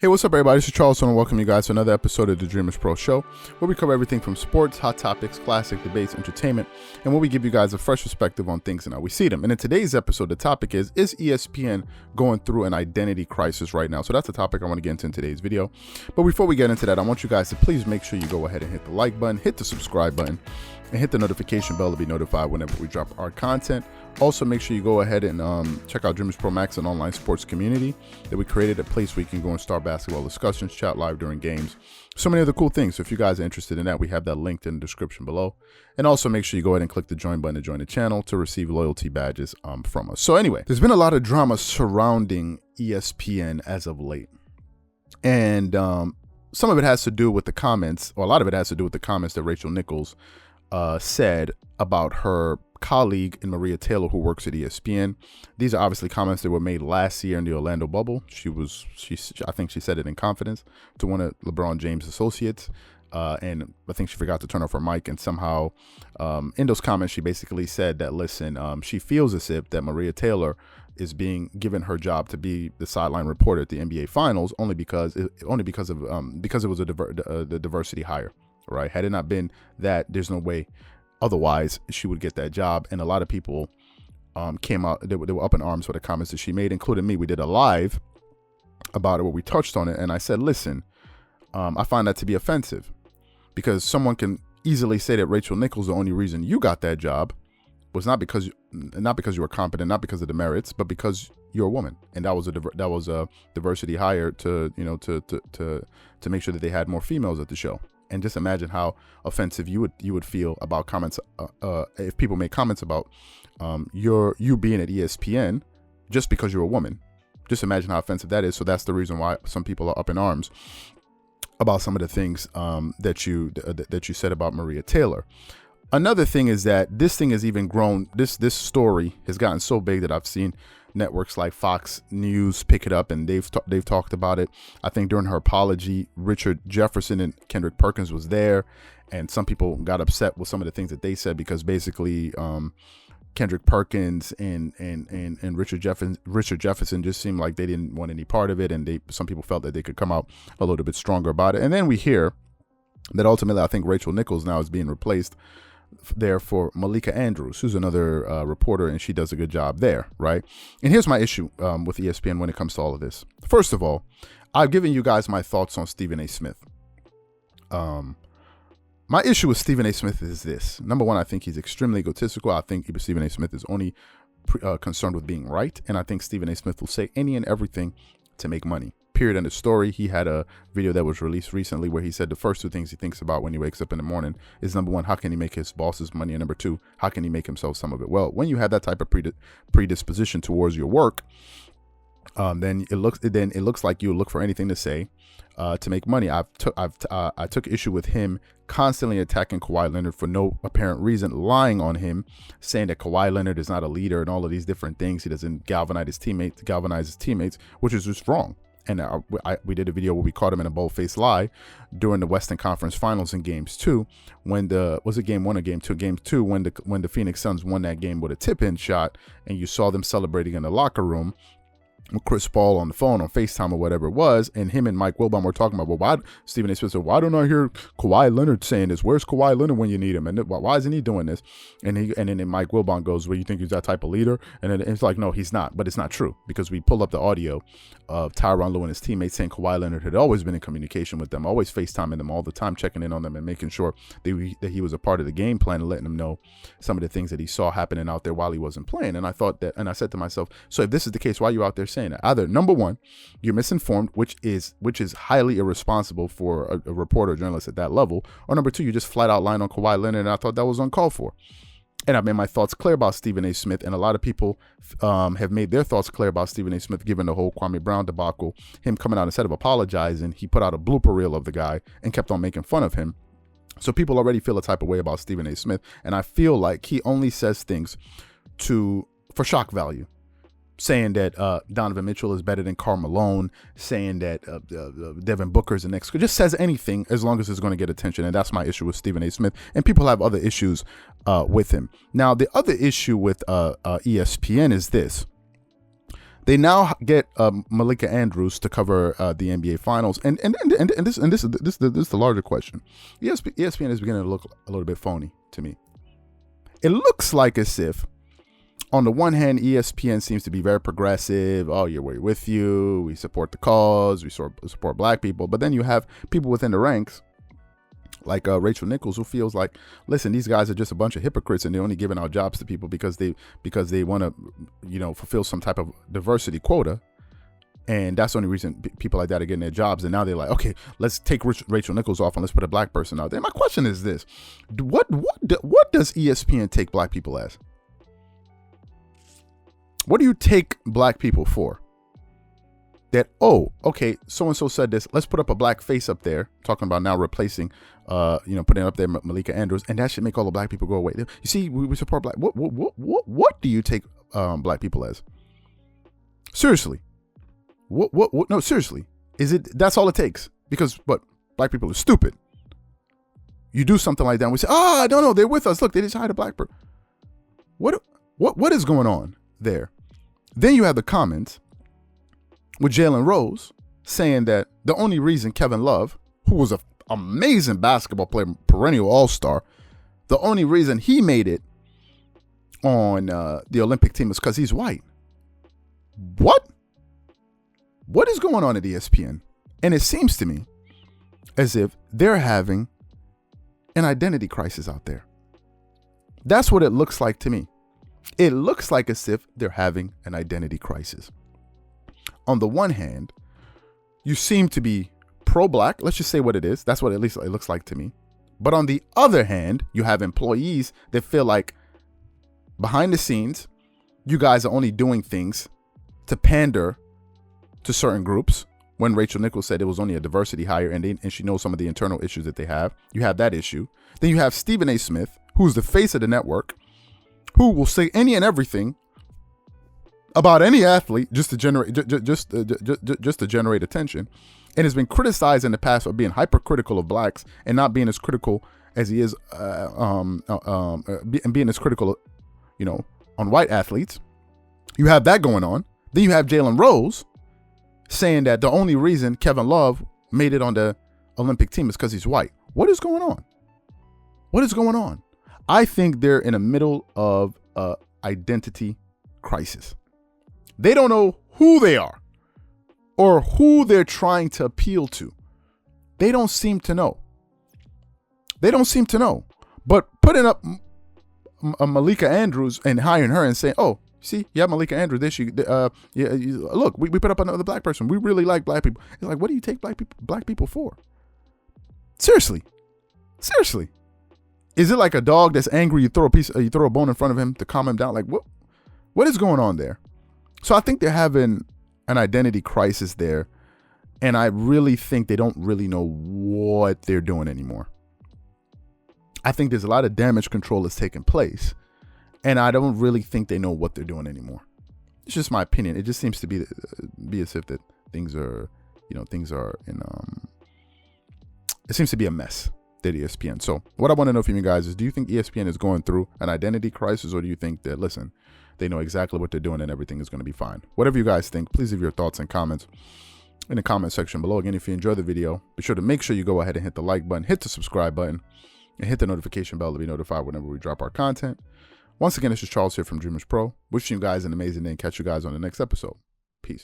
Hey, what's up, everybody? This is Charles, and welcome you guys to another episode of the Dreamerspro Show, where we cover everything from sports, hot topics, classic debates, entertainment, and where we give you guys a fresh perspective on things and how we see them. And in today's episode, the topic is ESPN going through an identity crisis right now? So that's the topic I want to get into in today's video. But before we get into that, I want you guys to please make sure you go ahead and hit the like button, hit the subscribe button, and hit the notification bell to be notified whenever we drop our content. Also, make sure you go ahead and check out Dreamerspro Max, an online sports community that we created, a place where you can go and start basketball discussions, chat live during games, so many other cool things. So if you guys are interested in that, we have that linked in the description below. And also make sure you go ahead and click the join button to join the channel to receive loyalty badges from us. So anyway, there's been a lot of drama surrounding ESPN as of late. And some of it has to do with the comments, or a lot of it has to do with the comments that Rachael Nichols said about her colleague in Maria Taylor, who works at ESPN. These are obviously comments that were made last year in the Orlando bubble. I think she said it in confidence to one of LeBron James' associates. And I think she forgot to turn off her mic. And somehow in those comments, she basically said that, listen, she feels as if that Maria Taylor is being given her job to be the sideline reporter at the NBA Finals only because it was the diversity hire, right? Had it not been that, there's no way otherwise she would get that job. And a lot of people came out, they were up in arms for the comments that she made, including me. We did a live about it where we touched on it, and I said, listen, I find that to be offensive, because someone can easily say that Rachael Nichols, the only reason you got that job was not because you were competent, not because of the merits, but because you're a woman. And that was a diversity hire to make sure that they had more females at the show. And just imagine how offensive you would feel about comments if people make comments about you being at ESPN just because you're a woman. Just imagine how offensive that is. So that's the reason why some people are up in arms about some of the things that you said about Maria Taylor. Another thing is that this thing has even grown. This story has gotten so big that I've seen networks like Fox News pick it up, and they've talked about it. I think during her apology, Richard Jefferson and Kendrick Perkins was there, and some people got upset with some of the things that they said, because basically Kendrick Perkins and Richard Jefferson just seemed like they didn't want any part of it, and some people felt that they could come out a little bit stronger about it. And then we hear that ultimately I think Rachael Nichols now is being replaced there for Malika Andrews, who's another reporter, and she does a good job there, right? And here's my issue with ESPN when it comes to all of this. First of all, I've given you guys my thoughts on Stephen A. Smith. My issue with Stephen A. Smith is this. Number one, I think he's extremely egotistical. I think Stephen A. Smith is only concerned with being right, and I think Stephen A. Smith will say any and everything to make money. Period. End of story. He had a video that was released recently where he said the first two things he thinks about when he wakes up in the morning is, number one, how can he make his boss's money, and number two, how can he make himself some of it? Well, when you have that type of predisposition towards your work, then it looks like you look for anything to say to make money. I took issue with him constantly attacking Kawhi Leonard for no apparent reason, lying on him, saying that Kawhi Leonard is not a leader and all of these different things. He doesn't galvanize his teammates, which is just wrong. And we did a video where we caught him in a bold-faced lie during the Western Conference Finals in Games 2, when was it Game 1 or Game 2? Game 2, when the Phoenix Suns won that game with a tip-in shot, and you saw them celebrating in the locker room with Chris Paul on the phone, on FaceTime or whatever it was, and him and Mike Wilbon were talking about, well, why, Stephen A. Smith said, why don't I hear Kawhi Leonard saying this? Where's Kawhi Leonard when you need him? And why isn't he doing this? And then Mike Wilbon goes, well, you think he's that type of leader? And then it's like, no, he's not. But it's not true, because we pull up the audio of Tyronn Lue and his teammates saying Kawhi Leonard had always been in communication with them, always FaceTiming them all the time, checking in on them and making sure that he was a part of the game plan and letting them know some of the things that he saw happening out there while he wasn't playing. And I thought that, and I said to myself, so if this is the case, why are you out there saying that? Either, number one, you're misinformed, which is highly irresponsible for a reporter or journalist at that level, or number two, you just flat out lying on Kawhi Leonard, and I thought that was uncalled for. And I've made my thoughts clear about Stephen A. Smith, and a lot of people have made their thoughts clear about Stephen A. Smith, given the whole Kwame Brown debacle. Him coming out, instead of apologizing, he put out a blooper reel of the guy and kept on making fun of him. So people already feel a type of way about Stephen A. Smith, and I feel like he only says things for shock value. Saying that Donovan Mitchell is better than Karl Malone, saying that Devin Booker is the next, just says anything as long as it's going to get attention. And that's my issue with Stephen A. Smith. And people have other issues with him. Now, the other issue with ESPN is this. They now get Malika Andrews to cover the NBA Finals, and this is the larger question. ESPN is beginning to look a little bit phony to me. It looks like as if, on the one hand, ESPN seems to be very progressive. Oh, we're with you. We support the cause. We support black people. But then you have people within the ranks, like Rachael Nichols, who feels like, listen, these guys are just a bunch of hypocrites, and they're only giving out jobs to people because they want to, fulfill some type of diversity quota, and that's the only reason people like that are getting their jobs. And now they're like, okay, let's take Rachael Nichols off and let's put a black person out there. My question is this: what does ESPN take black people as? What do you take black people for? That, oh, okay, so-and-so said this, let's put up a black face up there, talking about now replacing, putting up there Malika Andrews, and that should make all the black people go away. You see, we support black. What do you take black people as? Seriously. What? No, seriously. That's all it takes? Because, black people are stupid. You do something like that, and we say, no, they're with us. Look, they just hired a black person. What is going on there? Then you have the comments with Jalen Rose saying that the only reason Kevin Love, who was an amazing basketball player, perennial all-star, the only reason he made it on the Olympic team is because he's white. What is going on at ESPN? And it seems to me as if they're having an identity crisis out there. That's what it looks like to me. It looks like as if they're having an identity crisis. On the one hand, you seem to be pro-black. Let's just say what it is. That's what at least it looks like to me. But on the other hand, you have employees that feel like behind the scenes, you guys are only doing things to pander to certain groups. When Rachael Nichols said it was only a diversity hire, and she knows some of the internal issues that they have. You have that issue. Then you have Stephen A. Smith, who's the face of the network, who will say any and everything about any athlete just to generate attention, and has been criticized in the past for being hypercritical of blacks and not being as critical as he is, and being as critical, on white athletes. You have that going on. Then you have Jalen Rose saying that the only reason Kevin Love made it on the Olympic team is because he's white. What is going on? What is going on? I think they're in the middle of an identity crisis. They don't know who they are or who they're trying to appeal to. They don't seem to know. But putting up Malika Andrews and hiring her and saying, oh, see, you have Malika Andrews. Look, we put up another black person. We really like black people. It's like, what do you take black people for? Seriously. Is it like a dog that's angry? You throw a bone in front of him to calm him down. Like, what is going on there? So I think they're having an identity crisis there, and I really think they don't really know what they're doing anymore. I think there's a lot of damage control that's taking place, and I don't really think they know what they're doing anymore. It's just my opinion. It just seems to be as if that things are in it seems to be a mess at ESPN. So what I want to know from you guys is, do you think ESPN is going through an identity crisis, or do you think that, listen, they know exactly what they're doing and everything is going to be fine? Whatever you guys think, please leave your thoughts and comments in the comment section below. Again, if you enjoyed the video, be sure to make sure you go ahead and hit the like button, hit the subscribe button, and hit the notification bell to be notified whenever we drop our content. Once again, this is Charles here from Dreamerspro. Wishing you guys an amazing day and catch you guys on the next episode.